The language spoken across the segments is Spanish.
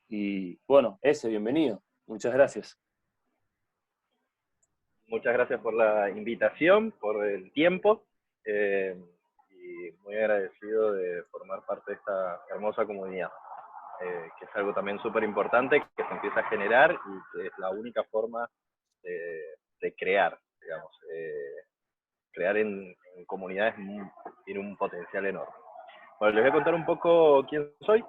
Y bueno, bienvenido. Muchas gracias. Muchas gracias por la invitación, por el tiempo, y muy agradecido de formar parte de esta hermosa comunidad, que es algo también súper importante, que se empieza a generar y que es la única forma de crear, digamos. Crear en comunidades tiene un potencial enorme. Bueno, les voy a contar un poco quién soy.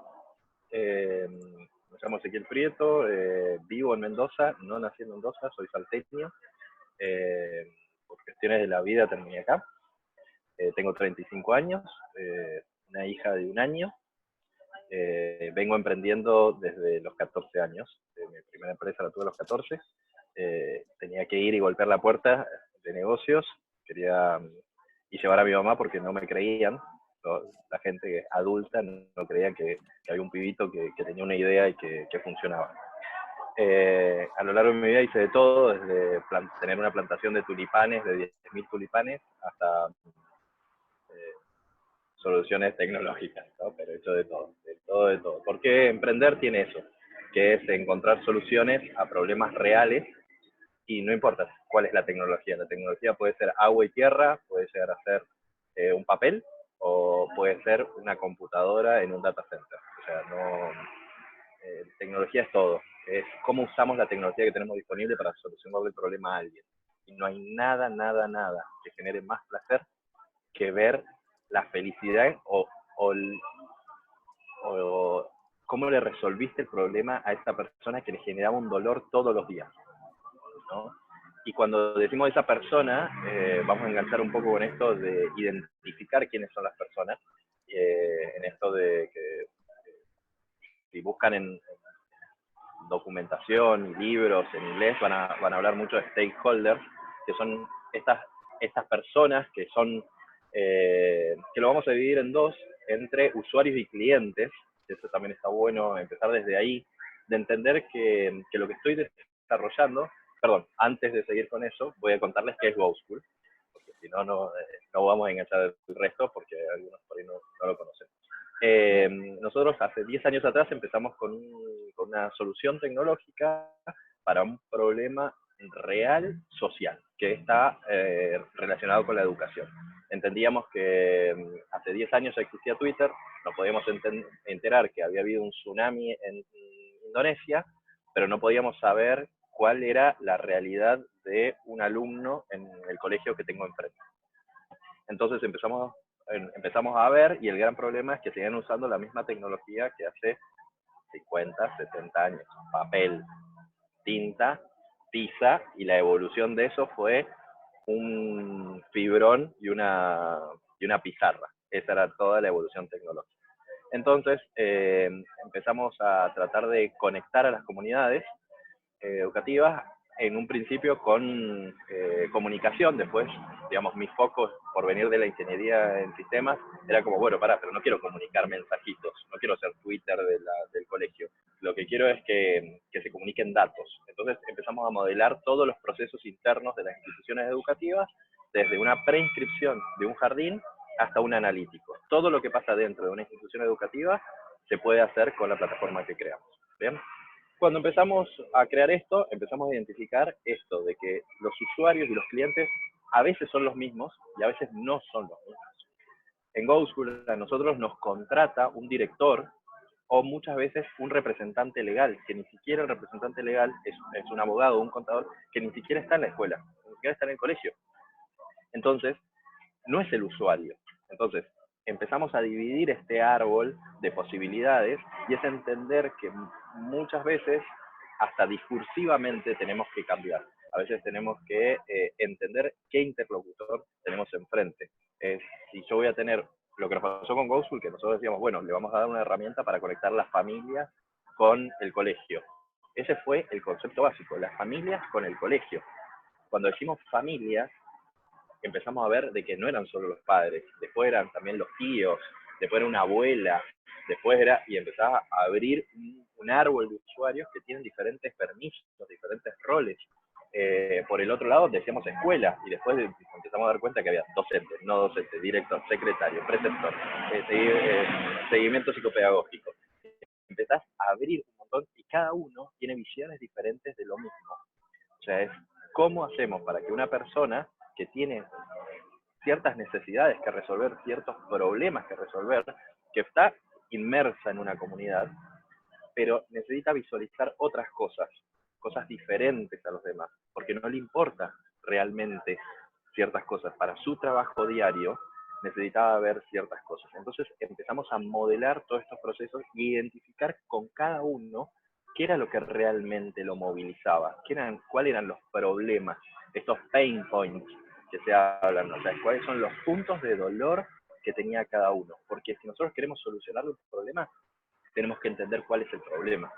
Me llamo Ezequiel Prieto, vivo en Mendoza, no nací en Mendoza, soy salteño. Por cuestiones de la vida terminé acá. Tengo 35 años, una hija de 1 año. Vengo emprendiendo desde los 14 años. Mi primera empresa la tuve a los 14. Tenía que ir y golpear la puerta de negocios. Quería y llevar a mi mamá porque no me creían. La gente adulta no creía que había un pibito que tenía una idea y que funcionaba. A lo largo de mi vida hice de todo, desde tener una plantación de tulipanes, de 10.000 tulipanes, hasta soluciones tecnológicas, ¿no? Pero he hecho de todo, de todo, de todo. Porque emprender tiene eso, que es encontrar soluciones a problemas reales, y no importa cuál es la tecnología puede ser agua y tierra, puede ser hacer un papel, o puede ser una computadora en un data center. O sea, no, tecnología es todo, es cómo usamos la tecnología que tenemos disponible para solucionar el problema a alguien. Y no hay nada, nada, nada que genere más placer que ver la felicidad o cómo le resolviste el problema a esa persona que le generaba un dolor todos los días, ¿no? Y cuando decimos esa persona, vamos a enganchar un poco con esto de identificar quiénes son las personas, en esto de que si buscan en documentación y libros en inglés van a hablar mucho de stakeholders, que son estas personas que son, que lo vamos a dividir en dos, entre usuarios y clientes. Eso también está bueno empezar desde ahí, de entender que lo que estoy desarrollando, perdón, antes de seguir con eso, voy a contarles qué es GoSchool, porque si no, no vamos a enganchar el resto, porque algunos por ahí no lo conocen. Nosotros hace 10 años atrás empezamos con una solución tecnológica para un problema real social, que está relacionado con la educación. Entendíamos que hace 10 años ya existía Twitter, nos podíamos enterar que había habido un tsunami en Indonesia, pero no podíamos saber cuál era la realidad de un alumno en el colegio que tengo enfrente. Entonces empezamos a ver, y el gran problema es que siguen usando la misma tecnología que hace 50, 70 años. Papel, tinta, tiza, y la evolución de eso fue un fibrón y una pizarra. Esa era toda la evolución tecnológica. Entonces empezamos a tratar de conectar a las comunidades educativas, en un principio con comunicación. Después, digamos, mis focos, por venir de la ingeniería en sistemas, era como, bueno, pero no quiero comunicar mensajitos, no quiero ser Twitter del colegio. Lo que quiero es que se comuniquen datos. Entonces empezamos a modelar todos los procesos internos de las instituciones educativas, desde una preinscripción de un jardín hasta un analítico. Todo lo que pasa dentro de una institución educativa se puede hacer con la plataforma que creamos. ¿Bien? Cuando empezamos a crear esto, empezamos a identificar esto, de que los usuarios y los clientes a veces son los mismos y a veces no son los mismos. En GoSchool a nosotros nos contrata un director o muchas veces un representante legal, que ni siquiera el representante legal es un abogado o un contador que ni siquiera está en la escuela, ni siquiera está en el colegio. Entonces, no es el usuario. Entonces, empezamos a dividir este árbol de posibilidades, y es entender que muchas veces, hasta discursivamente, tenemos que cambiar. A veces tenemos que entender qué interlocutor tenemos enfrente. Si yo voy a tener lo que nos pasó con GoSchool, que nosotros decíamos, bueno, le vamos a dar una herramienta para conectar las familias con el colegio. Ese fue el concepto básico, las familias con el colegio. Cuando decimos familias, empezamos a ver de que no eran solo los padres, después eran también los tíos, después era una abuela, después era, y empezaba a abrir un árbol de usuarios que tienen diferentes permisos, diferentes roles. Por el otro lado decíamos escuela, y después empezamos a dar cuenta que había docentes, no docentes, director, secretario, preceptor, seguimiento psicopedagógico. Empezás a abrir un montón, y cada uno tiene visiones diferentes de lo mismo. O sea, es cómo hacemos para que una persona que tiene ciertas necesidades que resolver, ciertos problemas que resolver, que está inmersa en una comunidad, pero necesita visualizar otras cosas, cosas diferentes a los demás, porque no le importa realmente ciertas cosas. Para su trabajo diario necesitaba ver ciertas cosas. Entonces empezamos a modelar todos estos procesos y identificar con cada uno qué era lo que realmente lo movilizaba, cuáles eran los problemas, estos pain points que se hablan, o sea, cuáles son los puntos de dolor que tenía cada uno. Porque si nosotros queremos solucionar un problema, tenemos que entender cuál es el problema.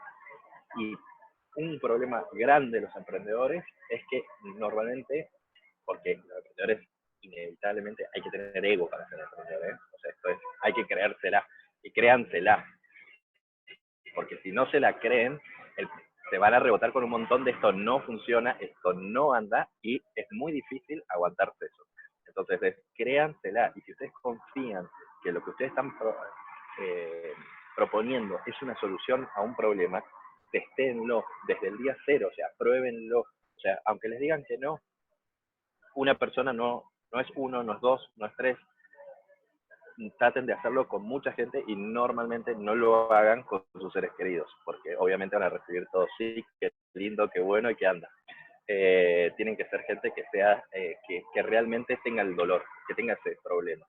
Y un problema grande de los emprendedores es que normalmente, porque los emprendedores inevitablemente hay que tener ego para ser emprendedor, o sea, esto es, hay que creérsela, y créansela, porque si no se la creen, se van a rebotar con un montón de esto no funciona, esto no anda, y es muy difícil aguantarse eso. Entonces, créansela, y si ustedes confían que lo que ustedes están proponiendo es una solución a un problema, testénlo desde el día cero, o sea, pruébenlo. O sea, aunque les digan que no, una persona no es uno, no es dos, no es tres, traten de hacerlo con mucha gente y normalmente no lo hagan con sus seres queridos, porque obviamente van a recibir todo, sí, qué lindo, qué bueno y qué anda. Tienen que ser gente que sea, que realmente tenga el dolor, que tenga ese problema.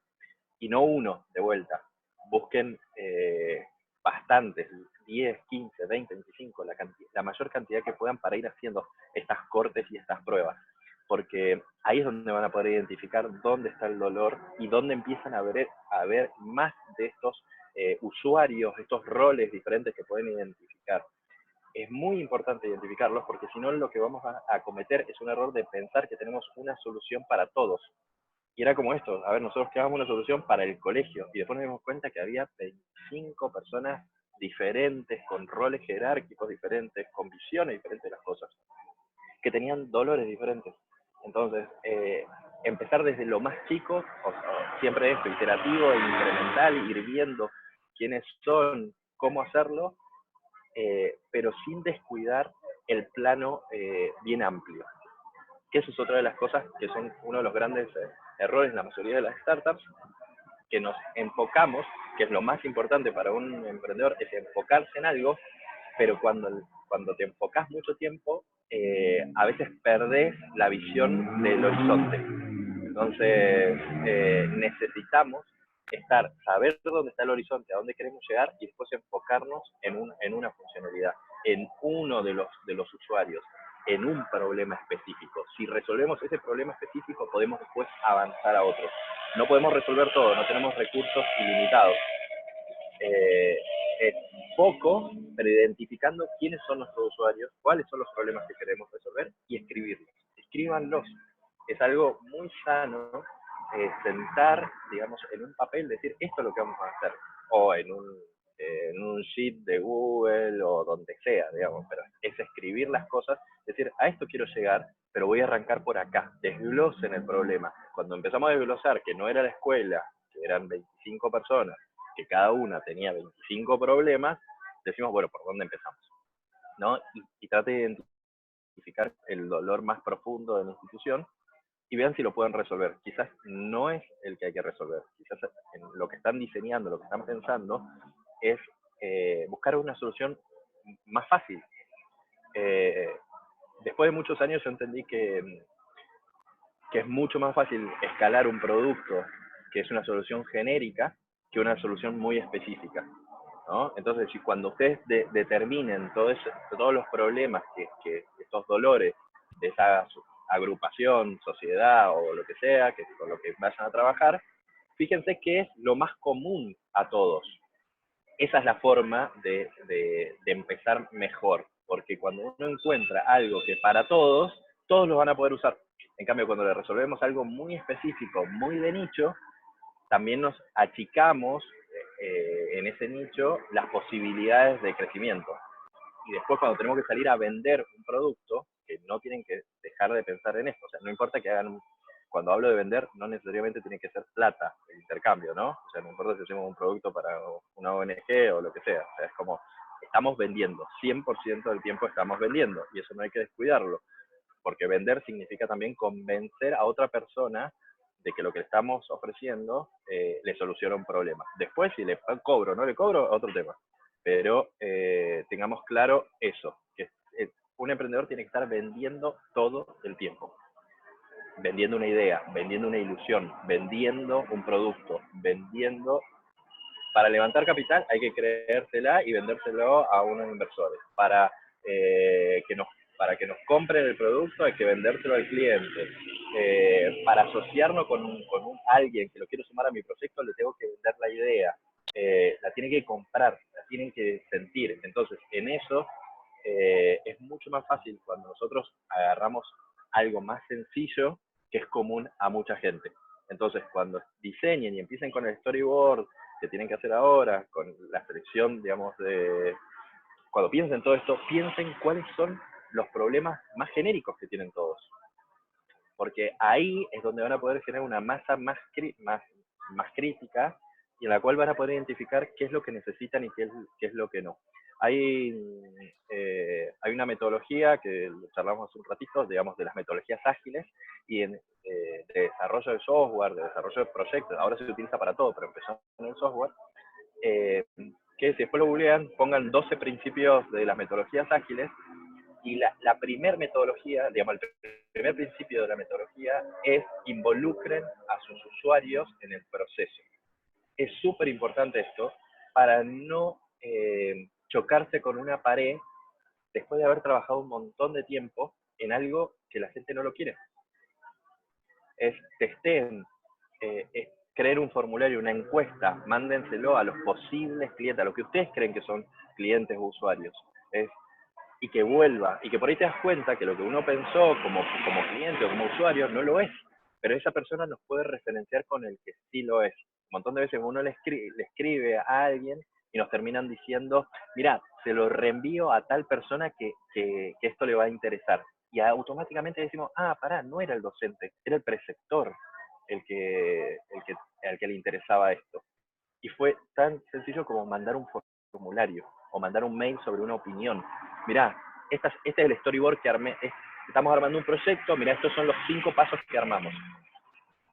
Y no uno, de vuelta. Busquen bastantes, 10, 15, 20, 25, la mayor cantidad que puedan para ir haciendo estas cortes y estas pruebas. Porque ahí es donde van a poder identificar dónde está el dolor y dónde empiezan a ver más de estos usuarios, estos roles diferentes que pueden identificar. Es muy importante identificarlos porque si no lo que vamos a cometer es un error de pensar que tenemos una solución para todos. Y era como esto, a ver, nosotros creábamos una solución para el colegio y después nos dimos cuenta que había 25 personas diferentes, con roles jerárquicos diferentes, con visiones diferentes de las cosas, que tenían dolores diferentes. Entonces, empezar desde lo más chico, siempre esto, iterativo e incremental, ir viendo quiénes son, cómo hacerlo, pero sin descuidar el plano bien amplio. Que eso es otra de las cosas que son uno de los grandes errores en la mayoría de las startups, que nos enfocamos, que es lo más importante para un emprendedor, es enfocarse en algo, pero cuando te enfocas mucho tiempo, a veces perdés la visión del horizonte. Entonces, necesitamos saber dónde está el horizonte, a dónde queremos llegar y después enfocarnos en una funcionalidad, en uno de los usuarios, en un problema específico. Si resolvemos ese problema específico, podemos después avanzar a otro. No podemos resolver todo, no tenemos recursos ilimitados. Es poco, pero identificando quiénes son nuestros usuarios, cuáles son los problemas que queremos resolver y escribirlos. Escríbanlos. Es algo muy sano sentar, digamos, en un papel, decir, esto es lo que vamos a hacer. O en un sheet de Google o donde sea, digamos, pero es escribir las cosas, decir, a esto quiero llegar, pero voy a arrancar por acá. Desglosen el problema. Cuando empezamos a desglosar que no era la escuela, que eran 25 personas, que cada una tenía 25 problemas, decimos, bueno, ¿por dónde empezamos? ¿No? Y trate de identificar el dolor más profundo de la institución y vean si lo pueden resolver. Quizás no es el que hay que resolver. Quizás en lo que están diseñando, lo que están pensando, es buscar una solución más fácil. Después de muchos años yo entendí que es mucho más fácil escalar un producto que es una solución genérica que una solución muy específica, ¿no? Entonces, si cuando ustedes determinen todos los problemas que estos dolores de esa agrupación, sociedad o lo que sea, que con lo que vayan a trabajar, fíjense qué es lo más común a todos. Esa es la forma de empezar mejor, porque cuando uno encuentra algo que para todos lo van a poder usar. En cambio, cuando le resolvemos algo muy específico, muy de nicho, también nos achicamos en ese nicho las posibilidades de crecimiento. Y después cuando tenemos que salir a vender un producto, que no tienen que dejar de pensar en esto. O sea, no importa que hagan cuando hablo de vender, no necesariamente tiene que ser plata el intercambio, ¿no? O sea, no importa si hacemos un producto para una ONG o lo que sea. O sea, es como, estamos vendiendo, 100% del tiempo estamos vendiendo, y eso no hay que descuidarlo, porque vender significa también convencer a otra persona de que lo que le estamos ofreciendo le soluciona un problema. Después, si le cobro o no le cobro, otro tema. Pero tengamos claro eso, que un emprendedor tiene que estar vendiendo todo el tiempo. Vendiendo una idea, vendiendo una ilusión, vendiendo un producto, vendiendo. Para levantar capital hay que creérsela y vendérselo a unos inversores. Para que nos compren el producto hay que vendérselo al cliente. Para asociarnos con alguien que lo quiero sumar a mi proyecto, le tengo que vender la idea. La tiene que comprar, la tienen que sentir. Entonces, en eso es mucho más fácil cuando nosotros agarramos algo más sencillo que es común a mucha gente. Entonces, cuando diseñen y empiecen con el storyboard que tienen que hacer ahora, con la selección, digamos, cuando piensen todo esto, piensen cuáles son los problemas más genéricos que tienen todos. Porque ahí es donde van a poder generar una masa más crítica y en la cual van a poder identificar qué es lo que necesitan y qué es lo que no. Hay una metodología que charlamos hace un ratito, digamos, de las metodologías ágiles y de desarrollo de software, de desarrollo de proyectos. Ahora se utiliza para todo, pero empezó en el software. Que si después lo googlean, pongan 12 principios de las metodologías ágiles. Y la primer metodología, digamos, el primer principio de la metodología es involucren a sus usuarios en el proceso. Es súper importante esto para no chocarse con una pared después de haber trabajado un montón de tiempo en algo que la gente no lo quiere. Testeen, crear un formulario, una encuesta, mándenselo a los posibles clientes, a los que ustedes creen que son clientes o usuarios. Y que vuelva, y que por ahí te das cuenta que lo que uno pensó como cliente o como usuario no lo es, pero esa persona nos puede referenciar con el que sí lo es. Un montón de veces uno le escribe a alguien y nos terminan diciendo, mira, se lo reenvío a tal persona que esto le va a interesar. Y automáticamente decimos, pará, no era el docente, era el preceptor al que le interesaba esto. Y fue tan sencillo como mandar un formulario o mandar un mail sobre una opinión. Mirá, este es el storyboard que armé. Estamos armando un proyecto, mirá, estos son los 5 pasos que armamos.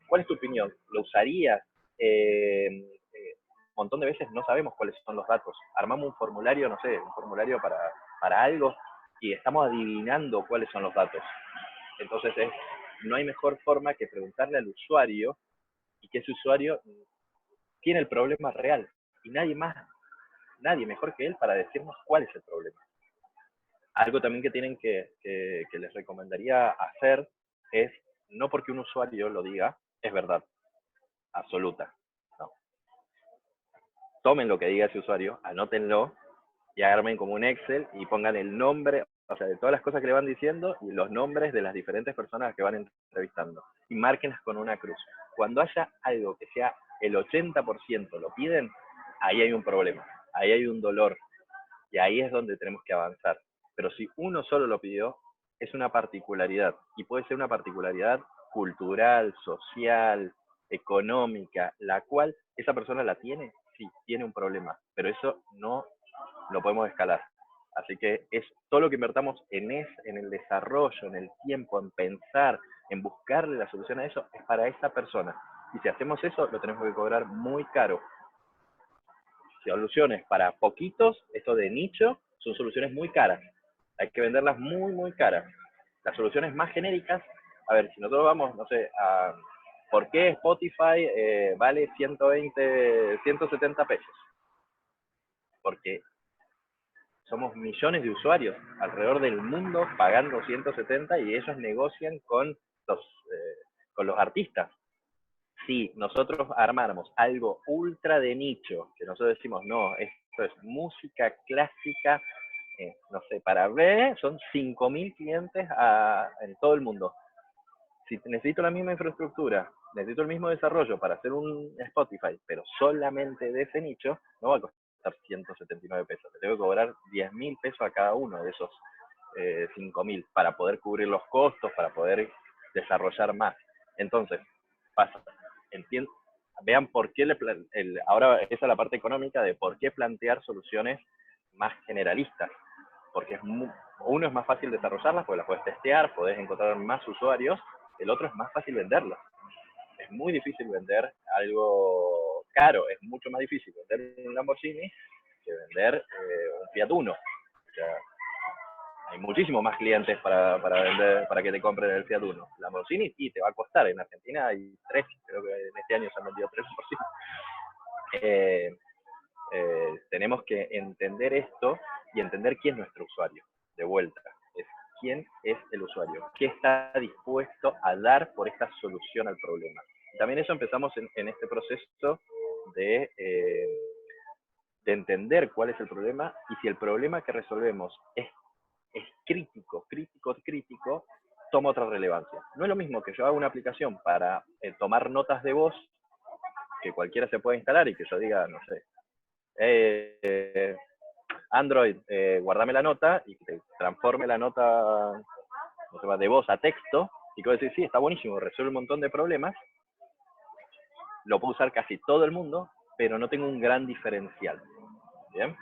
¿Cuál es tu opinión? ¿Lo usarías? Un montón de veces no sabemos cuáles son los datos. Armamos un formulario, no sé, un formulario para algo y estamos adivinando cuáles son los datos. Entonces no hay mejor forma que preguntarle al usuario y que ese usuario tiene el problema real y nadie mejor que él para decirnos cuál es el problema. Algo también que tienen que les recomendaría hacer es, no porque un usuario lo diga, es verdad absoluta. No. Tomen lo que diga ese usuario, anótenlo y armen como un Excel y pongan el nombre, o sea, de todas las cosas que le van diciendo y los nombres de las diferentes personas que van entrevistando. Y márquenlas con una cruz. Cuando haya algo que sea el 80% lo piden, ahí hay un problema, ahí hay un dolor y ahí es donde tenemos que avanzar. Pero si uno solo lo pidió, es una particularidad y puede ser una particularidad cultural, social, económica, la cual esa persona la tiene, sí, tiene un problema, pero eso no lo podemos escalar. Así que es todo lo que invertamos en el desarrollo, en el tiempo, en pensar, en buscarle la solución a eso, es para esa persona. Y si hacemos eso, lo tenemos que cobrar muy caro. Soluciones para poquitos, esto de nicho, son soluciones muy caras. Hay que venderlas muy, muy caras. Las soluciones más genéricas, a ver, si nosotros vamos, no sé, a ¿por qué Spotify vale 170 pesos? Porque somos millones de usuarios alrededor del mundo pagando 170 y ellos negocian con los artistas. Si nosotros armáramos algo ultra de nicho, que nosotros decimos, no, esto es música clásica, no sé, para ver, son 5.000 clientes en todo el mundo. Si necesito la misma infraestructura, necesito el mismo desarrollo para hacer un Spotify, pero solamente de ese nicho, no va a costar 179 pesos. Le tengo que cobrar 10.000 pesos a cada uno de esos 5.000 para poder cubrir los costos, para poder desarrollar más. Entonces, vean por qué ahora esa es la parte económica de por qué plantear soluciones más generalistas, porque uno es más fácil desarrollarlas, porque las puedes testear, podés encontrar más usuarios, el otro es más fácil venderlas. Es muy difícil vender algo caro, es mucho más difícil vender un Lamborghini que vender un Fiat Uno. O sea, hay muchísimos más clientes para vender, para que te compren el Fiat Uno. Lamborghini sí, te va a costar. En Argentina hay 3, creo que en este año se han vendido 3%. Tenemos que entender esto y entender quién es nuestro usuario. De vuelta, quién es el usuario, qué está dispuesto a dar por esta solución al problema. Y también eso empezamos en este proceso de entender cuál es el problema y si el problema que resolvemos es crítico, toma otra relevancia. No es lo mismo que yo haga una aplicación para tomar notas de voz, que cualquiera se puede instalar y que yo diga, no sé, Android, guardame la nota y que te transforme la nota, no sé, de voz a texto, y que voy a decir, sí, está buenísimo, resuelve un montón de problemas, lo puede usar casi todo el mundo, pero no tengo un gran diferencial. ¿Bien?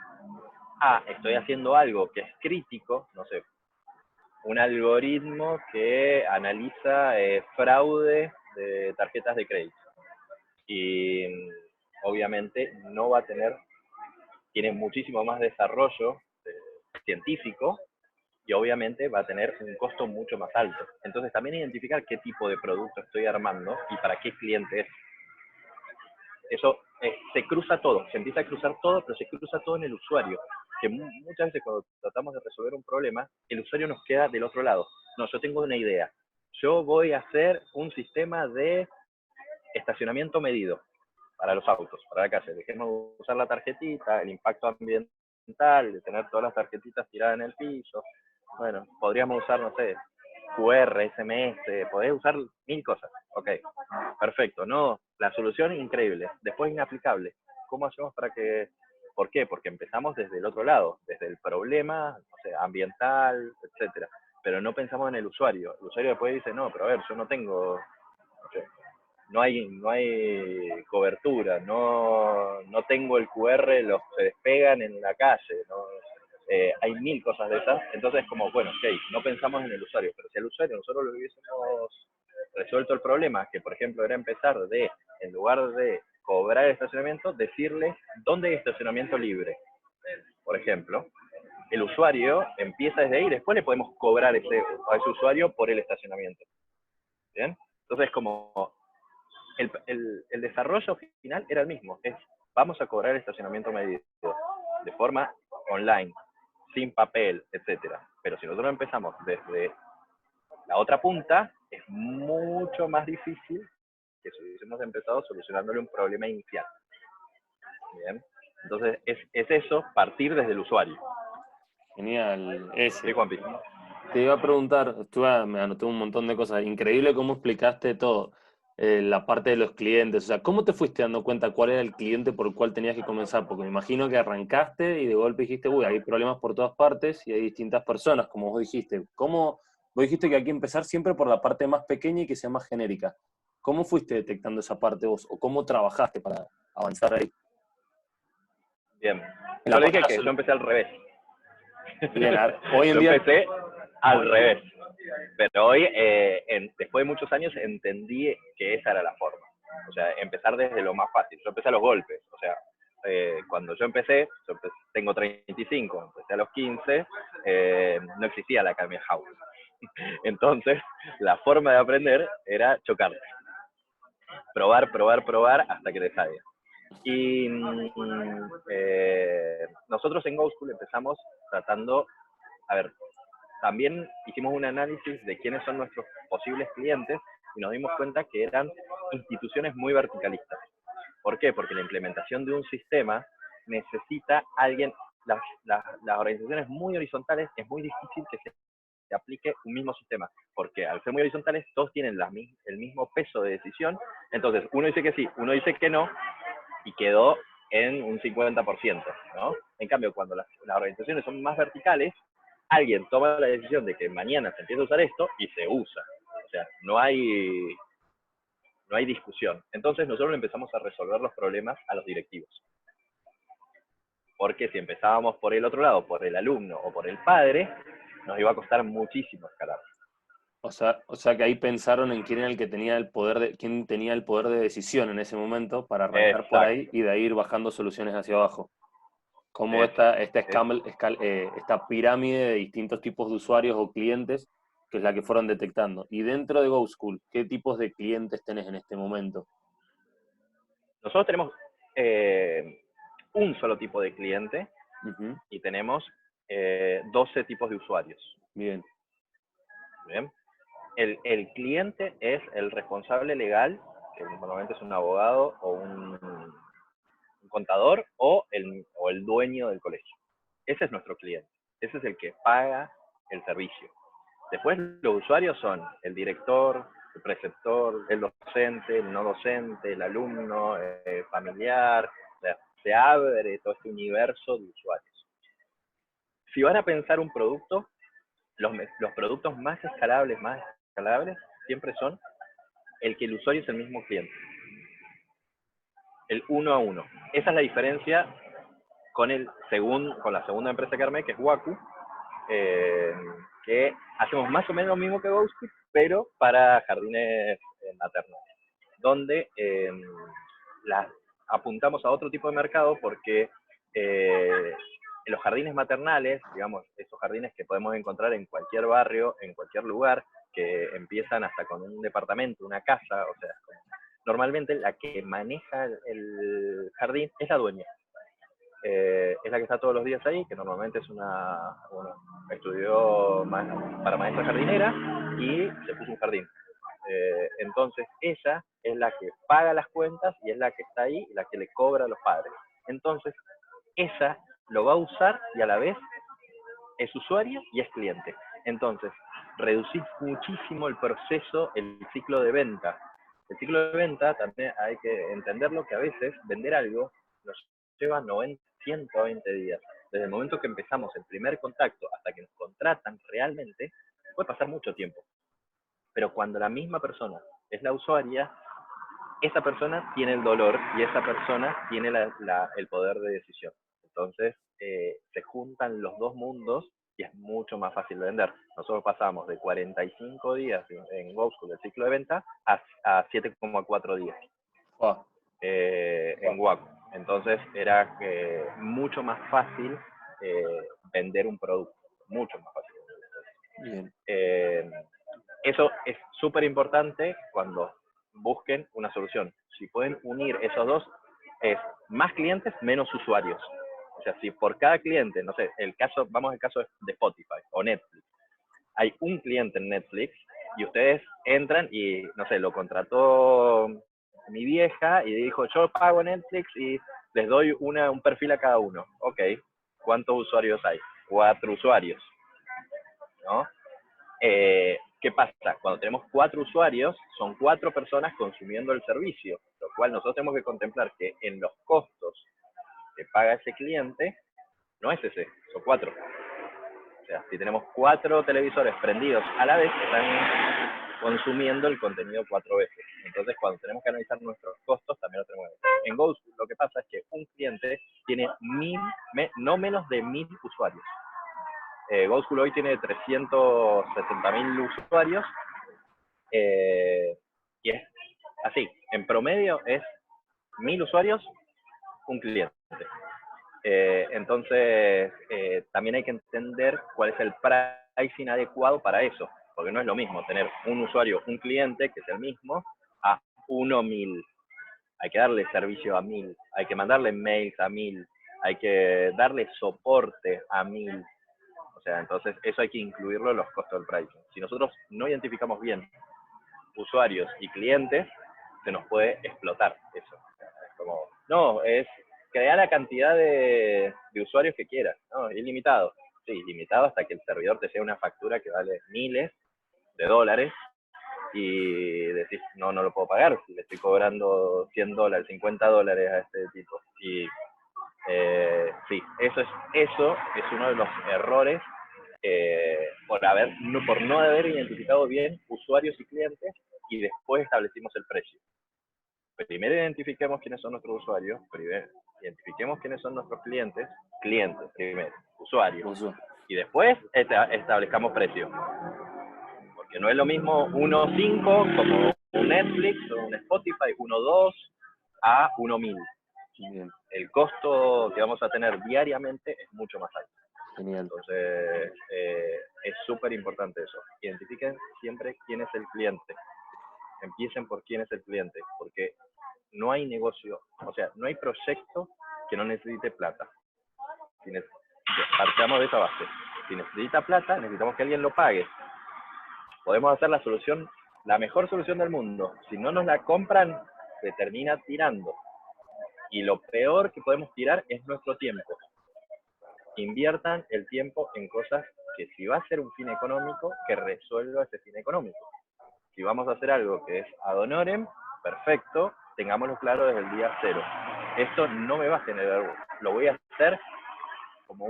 Estoy haciendo algo que es crítico, no sé, un algoritmo que analiza fraude de tarjetas de crédito. Y obviamente no va a tiene muchísimo más desarrollo científico y obviamente va a tener un costo mucho más alto. Entonces también identificar qué tipo de producto estoy armando y para qué cliente es. Eso se cruza todo, se empieza a cruzar todo, pero se cruza todo en el usuario. Que muchas veces cuando tratamos de resolver un problema, el usuario nos queda del otro lado. No, yo tengo una idea. Yo voy a hacer un sistema de estacionamiento medido para los autos, para la calle. Dejemos de usar la tarjetita, el impacto ambiental, de tener todas las tarjetitas tiradas en el piso. Bueno, podríamos usar, no sé, QR, SMS, podés usar 1000 cosas. Ok, perfecto. No, la solución es increíble, después inaplicable. ¿Cómo hacemos para que...? ¿Por qué? Porque empezamos desde el otro lado, desde el problema, no sé, ambiental, etcétera. Pero no pensamos en el usuario. El usuario después dice, no, pero a ver, yo no tengo... No hay cobertura, no tengo el QR, se despegan en la calle, ¿no? Hay 1000 cosas de esas, entonces como, bueno, ok, no pensamos en el usuario, pero si el usuario nosotros lo hubiésemos resuelto el problema, que por ejemplo era empezar en lugar de cobrar el estacionamiento, decirle dónde hay estacionamiento libre, por ejemplo, el usuario empieza desde ahí, después le podemos cobrar a ese usuario por el estacionamiento. ¿Bien? Entonces como el desarrollo final era el mismo, vamos a cobrar el estacionamiento medido de forma online, sin papel, etcétera. Pero si nosotros empezamos desde la otra punta, es mucho más difícil que si hubiésemos empezado solucionándole un problema inicial. ¿Bien? Entonces, es eso, partir desde el usuario. Genial, Sí, Juanpi. Te iba a preguntar, me anoté un montón de cosas. Increíble cómo explicaste todo, la parte de los clientes. O sea, ¿cómo te fuiste dando cuenta cuál era el cliente por el cual tenías que comenzar? Porque me imagino que arrancaste y de golpe dijiste, uy, hay problemas por todas partes y hay distintas personas, como vos dijiste. Vos dijiste que hay que empezar siempre por la parte más pequeña y que sea más genérica. ¿Cómo fuiste detectando esa parte vos? ¿O cómo trabajaste para avanzar ahí? Bien. Yo le dije que yo empecé al revés. Bien, hoy en yo día... empecé al revés. Pero hoy, después de muchos años, entendí que esa era la forma. O sea, empezar desde lo más fácil. Yo empecé a los golpes. O sea, cuando yo empecé, tengo 35, empecé a los 15, no existía la Academia House. Entonces, la forma de aprender era chocarte. Probar hasta que te salga. Y nosotros en Go School empezamos tratando, también hicimos un análisis de quiénes son nuestros posibles clientes y nos dimos cuenta que eran instituciones muy verticalistas. ¿Por qué? Porque la implementación de un sistema necesita alguien, las organizaciones muy horizontales es muy difícil que se aplique un mismo sistema, porque al ser muy horizontales todos tienen el mismo peso de decisión, entonces uno dice que sí, uno dice que no, y quedó en un 50%, ¿no? En cambio, cuando las organizaciones son más verticales, alguien toma la decisión de que mañana se empieza a usar esto y se usa. O sea, no hay discusión. Entonces nosotros empezamos a resolver los problemas a los directivos. porque si empezábamos por el otro lado, por el alumno o por el padre, nos iba a costar muchísimo escalar. O sea que ahí pensaron en quién era el que tenía el poder quién tenía el poder de decisión en ese momento para arrancar por Exacto, ahí y de ahí ir bajando soluciones hacia abajo. Como eso. esta pirámide de distintos tipos de usuarios o clientes, que es la que fueron detectando. Y dentro de GoSchool, ¿qué tipos de clientes tenés en este momento? Nosotros tenemos un solo tipo de cliente Ujú. y tenemos 12 tipos de usuarios. Bien, ¿Bien? El cliente es el responsable legal, que normalmente es un abogado o un contador o el dueño del colegio. Ese es nuestro cliente. Ese es el que paga el servicio. Después los usuarios son el director, el preceptor, el docente, el no docente, el alumno, familiar. O sea, se abre todo este universo de usuarios. Si van a pensar un producto, los productos más escalables siempre son el que el usuario es el mismo cliente. El uno a uno. Esa es la diferencia con la segunda empresa que armé, que es Waku, que hacemos más o menos lo mismo que GoSchool, pero para jardines maternos, donde las apuntamos a otro tipo de mercado porque en los jardines maternales, digamos, esos jardines que podemos encontrar en cualquier barrio, en cualquier lugar, que empiezan hasta con un departamento, una casa, o sea, normalmente la que maneja el jardín es la dueña. Es la que está todos los días ahí, que normalmente es bueno, estudió para maestra jardinera y se puso un jardín. Entonces ella es la que paga las cuentas y es la que está ahí y la que le cobra a los padres. Entonces ella lo va a usar y a la vez es usuario y es cliente. Entonces reducís muchísimo el proceso, el ciclo de venta. El ciclo de venta también hay que entenderlo, que a veces vender algo nos lleva 90, 120 días. Desde el momento que empezamos el primer contacto hasta que nos contratan realmente, puede pasar mucho tiempo. Pero cuando la misma persona es la usuaria, esa persona tiene el dolor y esa persona tiene el poder de decisión. Entonces, se juntan los dos mundos y es mucho más fácil de vender. Nosotros pasamos de 45 días en GoSchool, el ciclo de venta, a 7,4 días wow, en Waco. Entonces, era mucho más fácil vender un producto, mucho más fácil. bien, Eso es súper importante cuando busquen una solución. Si pueden unir esos dos, es más clientes, menos usuarios. O sea, si por cada cliente, no sé, vamos al caso de Spotify o Netflix, hay un cliente en Netflix y ustedes entran y, no sé, lo contrató mi vieja y dijo, yo pago Netflix y les doy un perfil a cada uno. Ok, ¿cuántos usuarios hay? 4 usuarios, ¿no? ¿Qué pasa? Cuando tenemos 4 usuarios, son 4 personas consumiendo el servicio, lo cual nosotros tenemos que contemplar que en los costos que paga ese cliente, no es ese, son 4. O sea, si tenemos 4 televisores prendidos a la vez, están consumiendo el contenido 4 veces. Entonces, cuando tenemos que analizar nuestros costos, también lo tenemos que hacer. En GoSchool lo que pasa es que un cliente tiene no menos de 1000 usuarios. GoSchool hoy tiene 360.000 usuarios y es así, en promedio es 1000 usuarios, un cliente. Entonces, también hay que entender cuál es el pricing adecuado para eso, porque no es lo mismo tener un usuario, un cliente, que es el mismo, a 1000. Hay que darle servicio a 1000, hay que mandarle mails a 1000, hay que darle soporte a 1000. O sea, entonces eso hay que incluirlo en los costos del pricing. Si nosotros no identificamos bien usuarios y clientes, se nos puede explotar eso. Es como, no, es crear la cantidad de usuarios que quieras, ¿no? Ilimitado. Sí, ilimitado hasta que el servidor te sea una factura que vale miles de dólares y decís, no, no lo puedo pagar, si le estoy cobrando $100, $50 a este tipo. Y sí, eso es uno de los errores por no haber identificado bien usuarios y clientes y después establecimos el precio. primero identifiquemos quiénes son nuestros usuarios, primero identifiquemos quiénes son nuestros clientes primero, usuarios, y después establezcamos precios. Porque no es lo mismo 1.5 como un Netflix o un Spotify, 1.2 a 1.000. Bien. El costo que vamos a tener diariamente es mucho más alto. Genial. Entonces, es súper importante eso. Identifiquen siempre quién es el cliente. Empiecen por quién es el cliente, porque no hay negocio, o sea, no hay proyecto que no necesite plata. Partamos de esa base. Si necesita plata, necesitamos que alguien lo pague. Podemos hacer la mejor solución del mundo. Si no nos la compran, se termina tirando. Y lo peor que podemos tirar es nuestro tiempo. Inviertan el tiempo en cosas que, si va a ser un fin económico, que resuelva ese fin económico. Si vamos a hacer algo que es ad honorem, perfecto, tengámoslo claro desde el día cero. Esto no me va a generar, lo voy a hacer como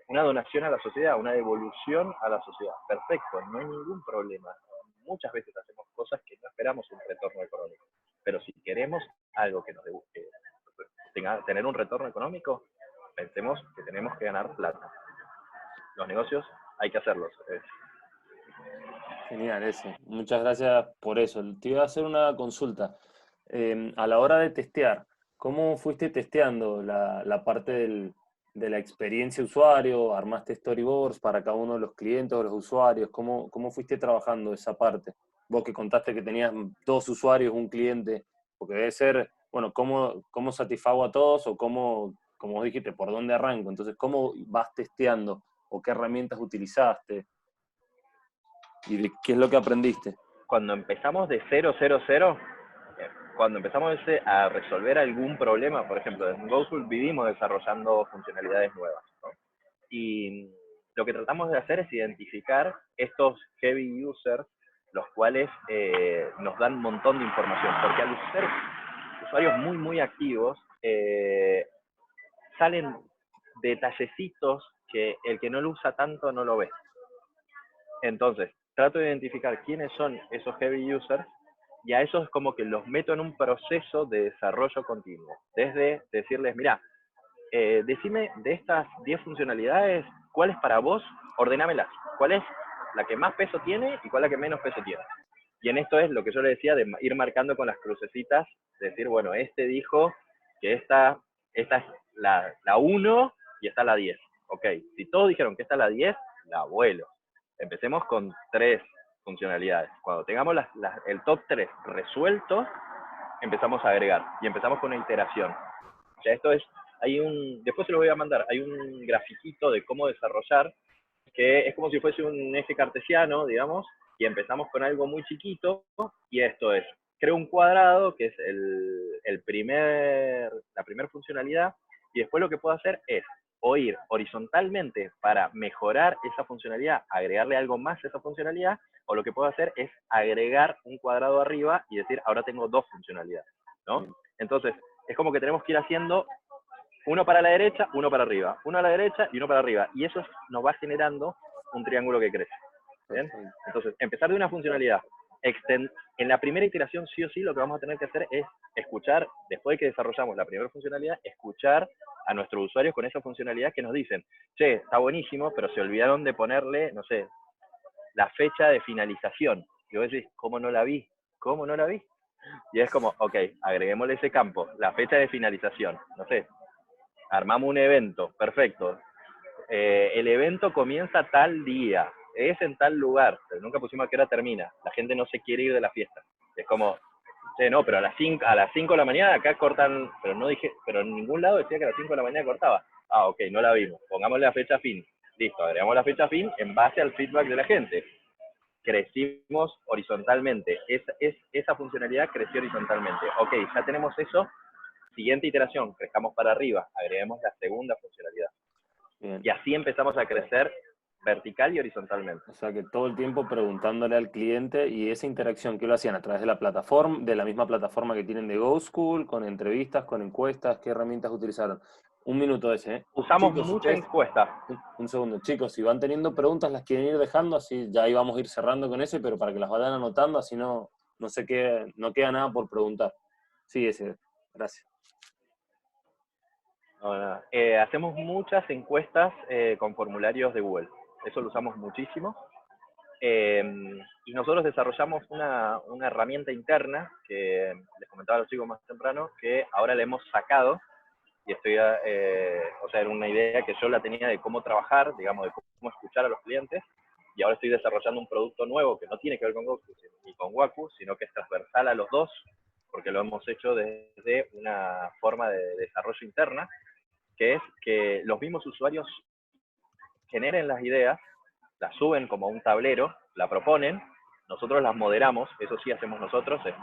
una donación a la sociedad, una devolución a la sociedad. Perfecto, no hay ningún problema. Muchas veces hacemos cosas que no esperamos un retorno económico. Pero si queremos algo que nos tener un retorno económico, pensemos que tenemos que ganar plata. Los negocios hay que hacerlos. Genial eso. Muchas gracias por eso. Te iba a hacer una consulta. A la hora de testear, ¿cómo fuiste testeando la parte de la experiencia usuario? ¿Armaste storyboards para cada uno de los clientes o los usuarios? ¿Cómo fuiste trabajando esa parte? Vos que contaste que tenías 2 usuarios, un cliente, porque debe ser, bueno, ¿cómo satisfago a todos o como vos dijiste, por dónde arranco? Entonces, ¿cómo vas testeando o qué herramientas utilizaste? ¿Y qué es lo que aprendiste? Cuando empezamos de 000, cuando empezamos a resolver algún problema, por ejemplo, en GoSchool vivimos desarrollando funcionalidades nuevas, ¿no? Y lo que tratamos de hacer es identificar estos heavy users, los cuales nos dan un montón de información, porque al ser usuarios muy, muy activos, salen detallecitos que el que no lo usa tanto no lo ve. Entonces, trato de identificar quiénes son esos heavy users y a esos como que los meto en un proceso de desarrollo continuo. Desde decirles, mira, decime de estas 10 funcionalidades, ¿cuál es para vos? Ordenámelas. ¿Cuál es la que más peso tiene y cuál es la que menos peso tiene? Y en esto es lo que yo le decía de ir marcando con las crucecitas, decir, bueno, este dijo que esta es la 1 y esta la 10. Ok, si todos dijeron que esta es la 10, la vuelo. Empecemos con 3 funcionalidades. Cuando tengamos el top 3 resuelto, empezamos a agregar y empezamos con una iteración. O sea, esto es, después se lo voy a mandar, hay un grafiquito de cómo desarrollar, que es como si fuese un eje cartesiano, digamos, y empezamos con algo muy chiquito, y esto es, creo un cuadrado, que es la primera funcionalidad, y después lo que puedo hacer es o ir horizontalmente para mejorar esa funcionalidad, agregarle algo más a esa funcionalidad, o lo que puedo hacer es agregar un cuadrado arriba y decir, ahora tengo 2 funcionalidades, ¿no? Entonces, es como que tenemos que ir haciendo uno para la derecha, uno para arriba, uno a la derecha y uno para arriba, y eso nos va generando un triángulo que crece, ¿bien? Entonces, empezar de una funcionalidad, en la primera iteración sí o sí lo que vamos a tener que hacer es escuchar, después de que desarrollamos la primera funcionalidad, escuchar a nuestros usuarios con esa funcionalidad que nos dicen, che, está buenísimo, pero se olvidaron de ponerle, no sé, la fecha de finalización. Y vos decís, ¿cómo no la vi? ¿Cómo no la vi? Y es como, ok, agreguémosle ese campo, la fecha de finalización, no sé, armamos un evento, perfecto. El evento comienza tal día, es en tal lugar, pero nunca pusimos a qué hora termina. La gente no se quiere ir de la fiesta. Es como, no, pero a las 5 de la mañana acá cortan, pero en ningún lado decía que a las 5 de la mañana cortaba. Ah, ok, no la vimos. Pongámosle la fecha fin. Listo, agregamos la fecha fin en base al feedback de la gente. Crecimos horizontalmente. Esa funcionalidad creció horizontalmente. Ok, ya tenemos eso. Siguiente iteración, crezcamos para arriba, agreguemos la segunda funcionalidad. Bien. Y así empezamos a crecer vertical y horizontalmente. O sea que todo el tiempo preguntándole al cliente, y esa interacción que lo hacían a través de la plataforma, de la misma plataforma que tienen de GoSchool, con entrevistas, con encuestas, ¿qué herramientas utilizaron? Un minuto ese, ¿eh? Usamos mucha encuesta. Un segundo, chicos, si van teniendo preguntas las quieren ir dejando, así ya íbamos a ir cerrando con ese, pero para que las vayan anotando, así no No sé qué, no queda nada por preguntar. Sí, ese, gracias. No, nada. Hacemos muchas encuestas con formularios de Google. Eso lo usamos muchísimo. Y nosotros desarrollamos una herramienta interna que les comentaba a los chicos más temprano, que ahora le hemos sacado, y estoy, o sea, era una idea que yo la tenía de cómo trabajar, digamos, de cómo escuchar a los clientes, y ahora estoy desarrollando un producto nuevo que no tiene que ver con Goku ni con Waku, sino que es transversal a los dos, porque lo hemos hecho desde una forma de desarrollo interna, que es que los mismos usuarios generen las ideas, las suben como un tablero, la proponen, nosotros las moderamos, eso sí hacemos nosotros, es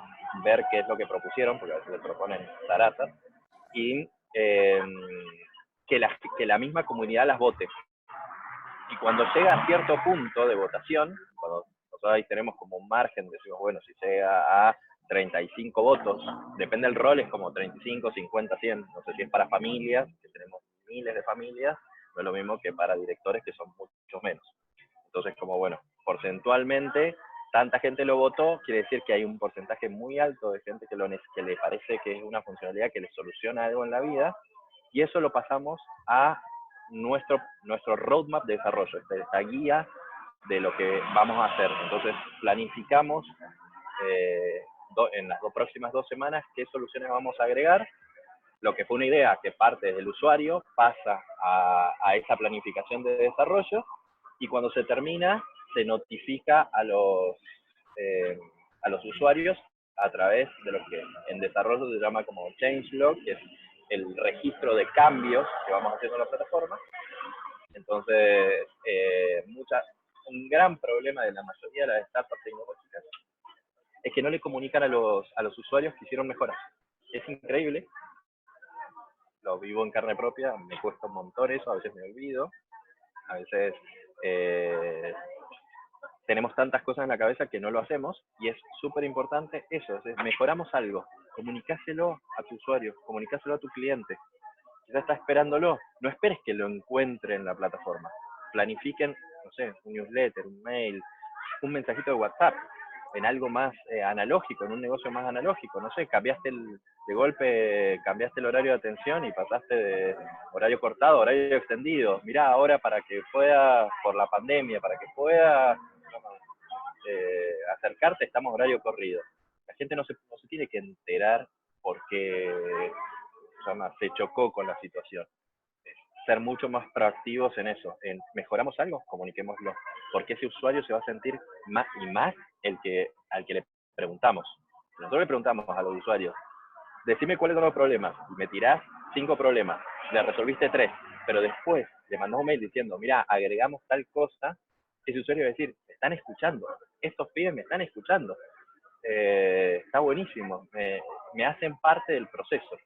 ver qué es lo que propusieron, porque a veces le proponen zaratas, y que la misma comunidad las vote. Y cuando llega a cierto punto de votación, cuando nosotros ahí tenemos como un margen, decimos, bueno, si llega a 35 votos, depende del rol, es como 35, 50, 100, no sé si es para familias, que tenemos miles de familias, no es lo mismo que para directores, que son mucho menos. Entonces, como bueno, porcentualmente, tanta gente lo votó, quiere decir que hay un porcentaje muy alto de gente que le parece que es una funcionalidad que le soluciona algo en la vida, y eso lo pasamos a nuestro roadmap de desarrollo, esta guía de lo que vamos a hacer. Entonces, planificamos en las próximas 2 semanas qué soluciones vamos a agregar. Lo que fue una idea que parte del usuario pasa a esa planificación de desarrollo, y cuando se termina, se notifica a los usuarios a través de lo que en desarrollo se llama como changelog, que es el registro de cambios que vamos haciendo en la plataforma. Entonces, un gran problema de la mayoría de las startups tecnológicas es que no le comunican a los usuarios que hicieron mejoras. Es increíble, lo vivo en carne propia, me cuesta un montón eso, a veces me olvido, a veces tenemos tantas cosas en la cabeza que no lo hacemos, y es súper importante eso, es mejoramos algo, comunicáselo a tu usuario, comunicáselo a tu cliente. Quizás está esperándolo, no esperes que lo encuentre en la plataforma. Planifiquen, no sé, un newsletter, un mail, un mensajito de WhatsApp, en algo más analógico, en un negocio más analógico. No sé, de golpe cambiaste el horario de atención y pasaste de horario cortado a horario extendido. Mirá, ahora para que pueda, por la pandemia, para que pueda acercarte, estamos horario corrido. La gente no se tiene que enterar porque se chocó con la situación. Ser mucho más proactivos en eso, en mejoramos algo, comuniquémoslo, porque ese usuario se va a sentir más y más al que le preguntamos. Nosotros le preguntamos a los usuarios, decime cuáles son los problemas, y me tirás 5 problemas, le resolviste 3, pero después le mandás un mail diciendo, mira, agregamos tal cosa, ese usuario va a decir, me están escuchando, estos pibes me están escuchando, está buenísimo, me hacen parte del proceso.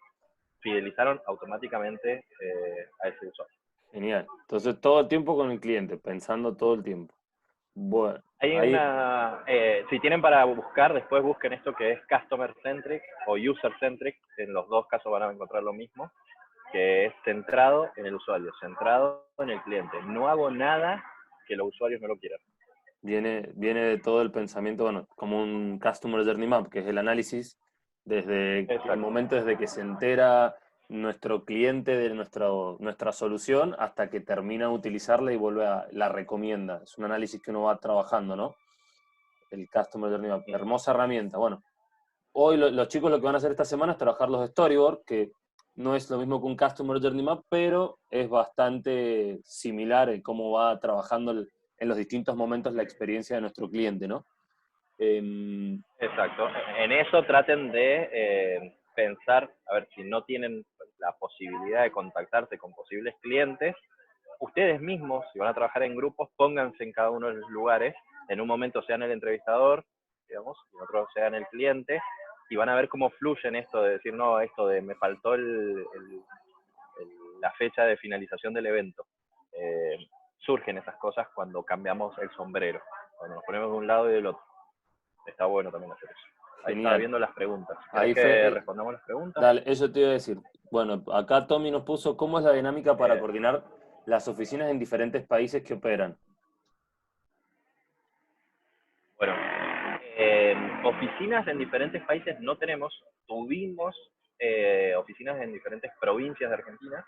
Fidelizaron automáticamente a ese usuario. Genial. Entonces, todo el tiempo con el cliente, pensando todo el tiempo. Bueno, Hay ahí, si tienen para buscar, después busquen esto que es Customer Centric o User Centric, en los dos casos van a encontrar lo mismo, que es centrado en el usuario, centrado en el cliente. No hago nada que los usuarios no lo quieran. viene de todo el pensamiento, bueno, como un Customer Journey Map, que es el análisis desde el Exacto. momento desde que se entera nuestro cliente de nuestra solución hasta que termina de utilizarla y la recomienda. Es un análisis que uno va trabajando, ¿no? El Customer Journey Map. Hermosa herramienta. Bueno, hoy los chicos lo que van a hacer esta semana es trabajar los storyboards, que no es lo mismo que un Customer Journey Map, pero es bastante similar en cómo va trabajando en los distintos momentos la experiencia de nuestro cliente, ¿no? Exacto. En eso traten de pensar, a ver, si no tienen la posibilidad de contactarse con posibles clientes, ustedes mismos, si van a trabajar en grupos, pónganse en cada uno de los lugares. En un momento sean el entrevistador, digamos, y en otro sean el cliente, y van a ver cómo fluye en esto de decir, no, esto de me faltó la fecha de finalización del evento. Surgen esas cosas cuando cambiamos el sombrero, cuando nos ponemos de un lado y del otro. Está bueno también hacer eso. Ahí estaba Genial. viendo las preguntas. ¿Querés Ahí que fue, respondamos las preguntas? dale, eso te iba a decir. Bueno, acá Tommy nos puso cómo es la dinámica para Eh, coordinar las oficinas en diferentes países que operan. bueno, Oficinas en diferentes países no tenemos, tuvimos oficinas en diferentes provincias de Argentina.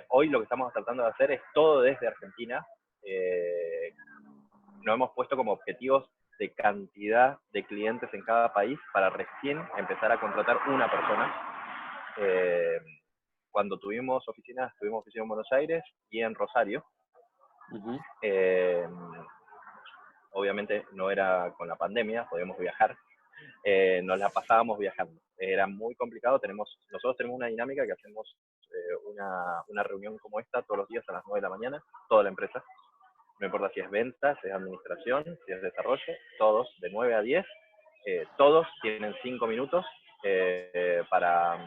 Hoy lo que estamos tratando de hacer es todo desde Argentina. Nos hemos puesto como objetivos de cantidad de clientes en cada país para recién empezar a contratar una persona. Cuando tuvimos oficina en Buenos Aires y en Rosario. Ujú. Obviamente no era con la pandemia, podíamos viajar, nos la pasábamos viajando. Era muy complicado, nosotros tenemos una dinámica que hacemos una reunión como esta todos los días a las 9 de la mañana, toda la empresa, no importa si es ventas, si es administración, si es desarrollo, todos de 9 a 10, todos tienen 5 minutos para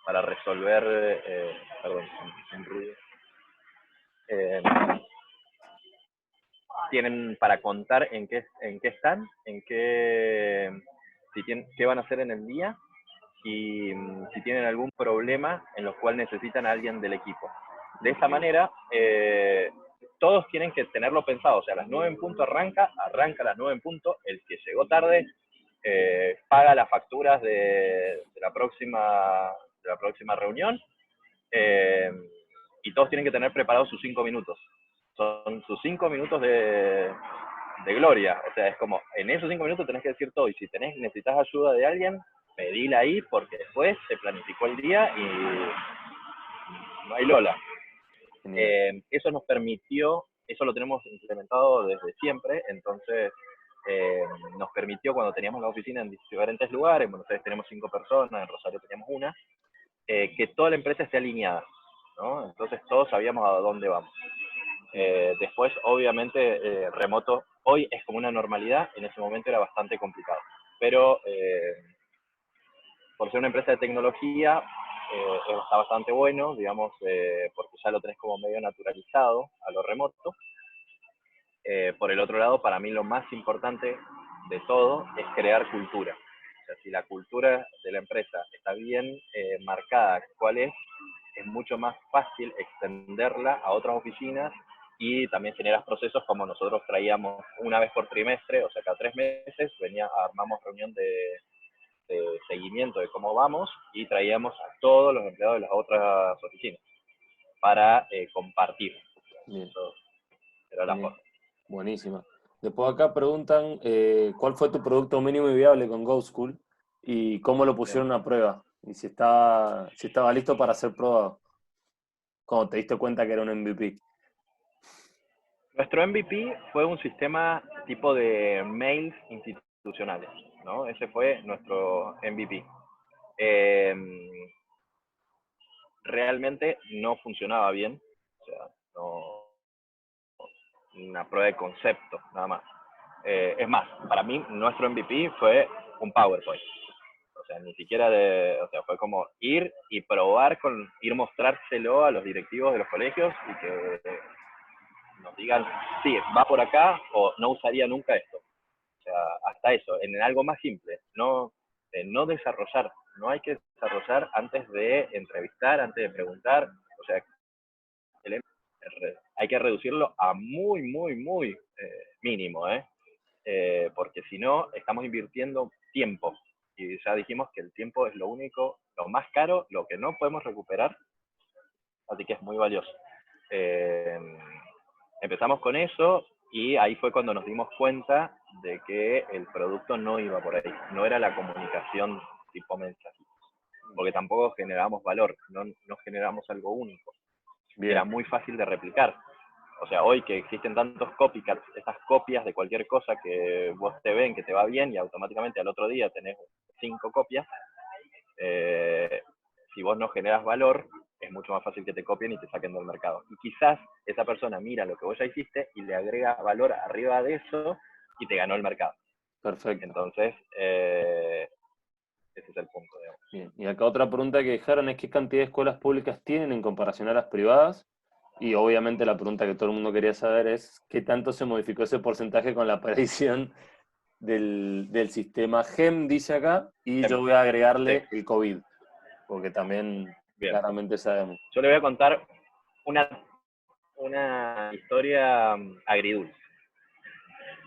resolver, perdón, un ruido. Tienen para contar en qué están, qué van a hacer en el día y si tienen algún problema en los cual necesitan a alguien del equipo. De esa manera, todos tienen que tenerlo pensado, o sea, a las 9 en punto arranca a las 9 en punto, el que llegó tarde paga las facturas de la próxima reunión, y todos tienen que tener preparados sus 5 minutos. Son sus 5 minutos de gloria. O sea, es como, en esos 5 minutos tenés que decir todo. Y si necesitas ayuda de alguien, pedila ahí, porque después se planificó el día y no hay Lola. Eso nos permitió, eso lo tenemos implementado desde siempre, entonces nos permitió, cuando teníamos la oficina en diferentes lugares, en Buenos Aires tenemos 5 personas, en Rosario teníamos una, que toda la empresa esté alineada, ¿no? Entonces todos sabíamos a dónde vamos. Después, obviamente, remoto hoy es como una normalidad, en ese momento era bastante complicado. Pero por ser una empresa de tecnología, está bastante bueno, digamos, porque ya lo tenés como medio naturalizado a lo remoto. Por el otro lado, para mí lo más importante de todo es crear cultura. O sea, si la cultura de la empresa está bien marcada, cuál es mucho más fácil extenderla a otras oficinas y también generas procesos como nosotros traíamos una vez por trimestre, o sea, cada 3 meses armamos reunión de seguimiento de cómo vamos y traíamos a todos los empleados de las otras oficinas para compartir. Bien. Eso era la forma. Buenísima. Después acá preguntan cuál fue tu producto mínimo y viable con GoSchool y cómo lo pusieron a prueba y si estaba listo para ser probado cuando te diste cuenta que era un MVP. Nuestro MVP fue un sistema tipo de mails institucionales, ¿no? Ese fue nuestro MVP. Realmente no funcionaba bien, o sea, no, una prueba de concepto, nada más. Es más, para mí nuestro MVP fue un PowerPoint. O sea, ni siquiera o sea, fue como ir y probar ir mostrárselo a los directivos de los colegios y que nos digan, sí, va por acá o no usaría nunca esto. O sea, hasta eso, en algo más simple, no desarrollar, no hay que desarrollar antes de entrevistar, antes de preguntar, o sea, hay que reducirlo a muy, muy, muy mínimo, porque si no, estamos invirtiendo tiempo, y ya dijimos que el tiempo es lo único, lo más caro, lo que no podemos recuperar, así que es muy valioso. Empezamos con eso, y ahí fue cuando nos dimos cuenta de que el producto no iba por ahí, no era la comunicación tipo mensajitos, porque tampoco generamos valor, no generamos algo único. Bien. Era muy fácil de replicar. O sea, hoy que existen tantos copycats, esas copias de cualquier cosa que vos te ven que te va bien y automáticamente al otro día tenés 5 copias, si vos no generas valor, es mucho más fácil que te copien y te saquen del mercado. Y quizás esa persona mira lo que vos ya hiciste y le agrega valor arriba de eso y te ganó el mercado. Perfecto. Entonces, ese es el punto, digamos. Bien. Y acá otra pregunta que dejaron es qué cantidad de escuelas públicas tienen en comparación a las privadas. Y obviamente la pregunta que todo el mundo quería saber es qué tanto se modificó ese porcentaje con la aparición del sistema GEM, dice acá, y yo voy a agregarle el COVID, porque también Bien. claramente sabemos. Yo le voy a contar una historia agridulce.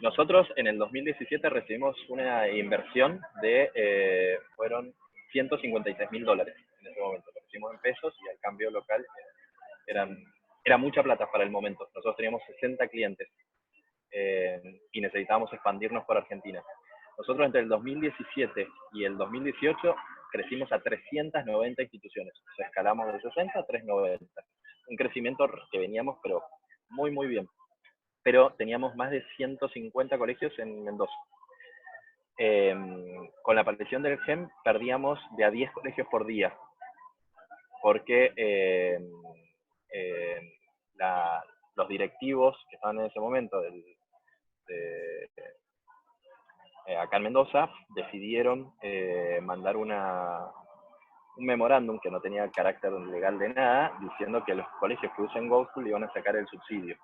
nosotros en el 2017 recibimos una inversión de, fueron $153.000 en ese momento. Lo recibimos en pesos y al cambio local era mucha plata para el momento. Nosotros teníamos 60 clientes y necesitábamos expandirnos por Argentina. Nosotros entre el 2017 y el 2018 crecimos a 390 instituciones. O sea, escalamos de 60 a 390. Un crecimiento que veníamos, pero muy, muy bien. Pero teníamos más de 150 colegios en Mendoza. Con la aparición del GEM perdíamos de a 10 colegios por día, porque los directivos que estaban en ese momento acá en Mendoza decidieron mandar un memorándum que no tenía carácter legal de nada, diciendo que los colegios que usen GoSchool iban a sacar el subsidio.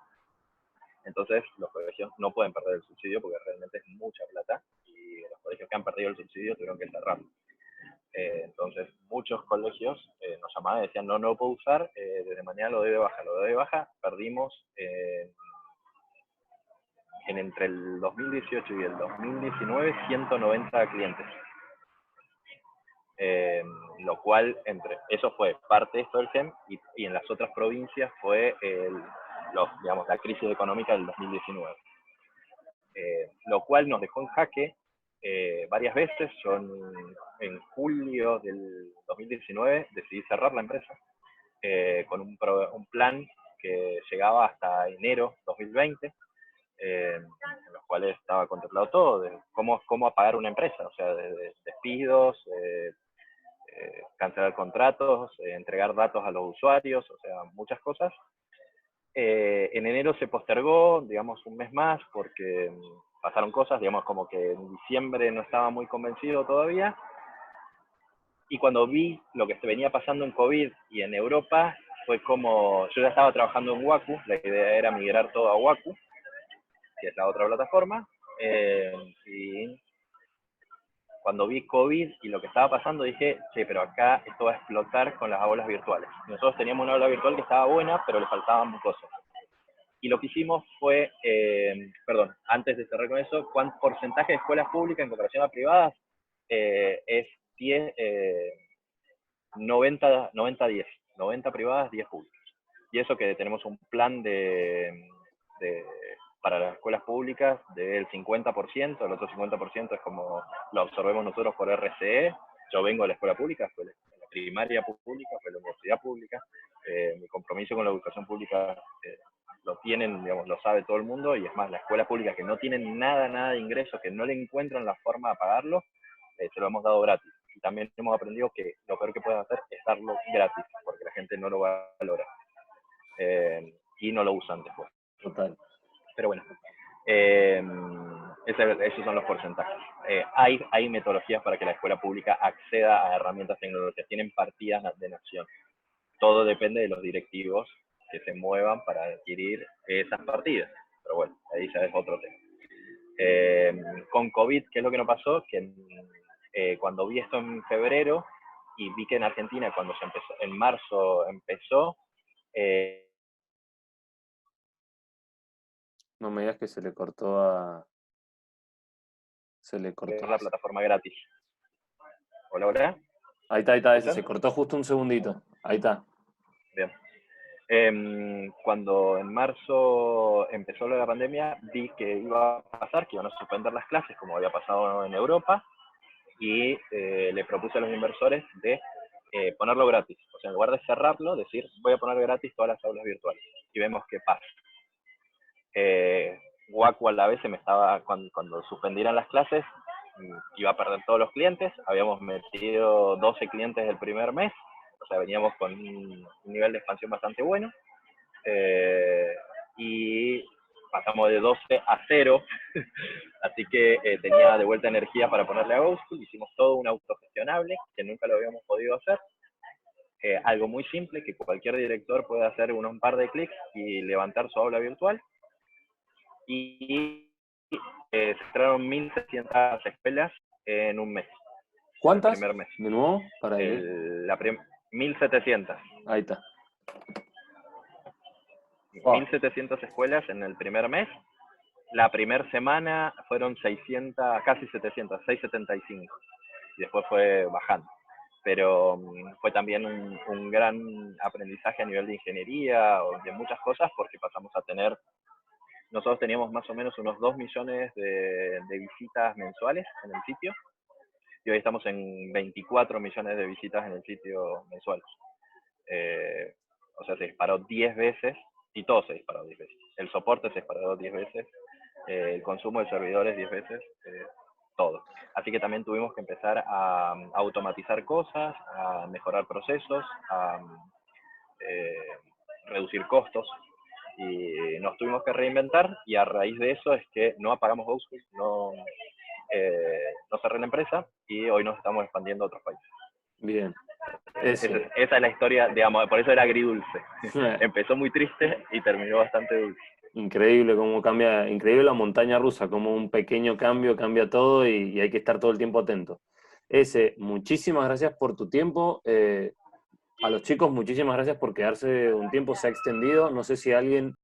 Entonces, los colegios no pueden perder el subsidio porque realmente es mucha plata y los colegios que han perdido el subsidio tuvieron que cerrar. Entonces, muchos colegios nos llamaban y decían, no lo puedo usar, desde mañana lo doy de baja. Perdimos entre el 2018 y el 2019 190 clientes. Lo cual, eso fue parte de esto del GEM y en las otras provincias fue la crisis económica del 2019. Lo cual nos dejó en jaque varias veces. Yo en julio del 2019 decidí cerrar la empresa con un plan que llegaba hasta enero 2020, en los cuales estaba contemplado todo, de cómo apagar una empresa, o sea, de despidos, cancelar contratos, entregar datos a los usuarios, o sea, muchas cosas. En enero se postergó, digamos, un mes más, porque pasaron cosas, digamos, como que en diciembre no estaba muy convencido todavía. Y cuando vi lo que se venía pasando en COVID y en Europa, fue como, yo ya estaba trabajando en Waku, la idea era migrar todo a Waku, que es la otra plataforma, y cuando vi COVID y lo que estaba pasando, dije, sí, pero acá esto va a explotar con las aulas virtuales. Nosotros teníamos una aula virtual que estaba buena, pero le faltaban cosas. Y lo que hicimos fue, antes de cerrar con eso, ¿cuánto porcentaje de escuelas públicas en comparación a privadas? Es 90-10. 90 privadas, 10 públicas. Y eso que tenemos un plan para las escuelas públicas del 50%, el otro 50% es como lo absorbemos nosotros por RCE. Yo vengo de la escuela pública, fue la primaria pública, fue la universidad pública. Mi compromiso con la educación pública lo tienen, digamos, lo sabe todo el mundo, y es más, las escuelas públicas que no tienen nada de ingresos, que no le encuentran la forma de pagarlo, se lo hemos dado gratis. Y también hemos aprendido que lo peor que pueden hacer es darlo gratis, porque la gente no lo valora y no lo usan después. Total. Pero bueno, esos son los porcentajes. Hay metodologías para que la escuela pública acceda a herramientas tecnológicas, tienen partidas de nación. Todo depende de los directivos que se muevan para adquirir esas partidas. Pero bueno, ahí ya es otro tema. Con COVID, ¿qué es lo que nos pasó? Que cuando vi esto en febrero y vi que en Argentina, cuando se empezó, en marzo empezó, no me digas que se le cortó a... la plataforma gratis. Hola, hola. Ahí está, se cortó justo un segundito. Ahí está. Bien. Cuando en marzo empezó la pandemia, vi que iba a pasar, que iban a suspender las clases, como había pasado en Europa, y le propuse a los inversores de ponerlo gratis. O sea, en lugar de cerrarlo, decir, voy a poner gratis todas las aulas virtuales. Y vemos qué pasa. Waku a la vez cuando suspendieran las clases, iba a perder todos los clientes. Habíamos metido 12 clientes el primer mes, o sea, veníamos con un nivel de expansión bastante bueno. Y pasamos de 12 a 0, así que tenía de vuelta energía para ponerle a GoSchool. Hicimos todo un autogestionable, que nunca lo habíamos podido hacer. Algo muy simple, que cualquier director puede hacer un par de clics y levantar su aula virtual. Y se entraron 1.600 escuelas en un mes. ¿Cuántas? El primer mes. ¿De nuevo? Para 1.700. Ahí está. 1.700 escuelas en el primer mes. La primera semana fueron 600, casi 700, 675. Y después fue bajando. Pero fue también un gran aprendizaje a nivel de ingeniería o de muchas cosas, porque pasamos a tener, nosotros teníamos más o menos unos 2 millones de visitas mensuales en el sitio, y hoy estamos en 24 millones de visitas en el sitio mensuales. O sea, se disparó 10 veces, y todo se disparó 10 veces. El soporte se disparó 10 veces, el consumo de servidores 10 veces, todo. Así que también tuvimos que empezar a automatizar cosas, a mejorar procesos, a reducir costos, y nos tuvimos que reinventar, y a raíz de eso es que no apagamos Ghostwing, no cerré la empresa, y hoy nos estamos expandiendo a otros países. Bien. Esa es la historia, digamos, por eso era agridulce. Empezó muy triste y terminó bastante dulce. Increíble cómo cambia, increíble la montaña rusa, como un pequeño cambio cambia todo y hay que estar todo el tiempo atento. Muchísimas gracias por tu tiempo. A los chicos, muchísimas gracias por quedarse un tiempo, se ha extendido. No sé si alguien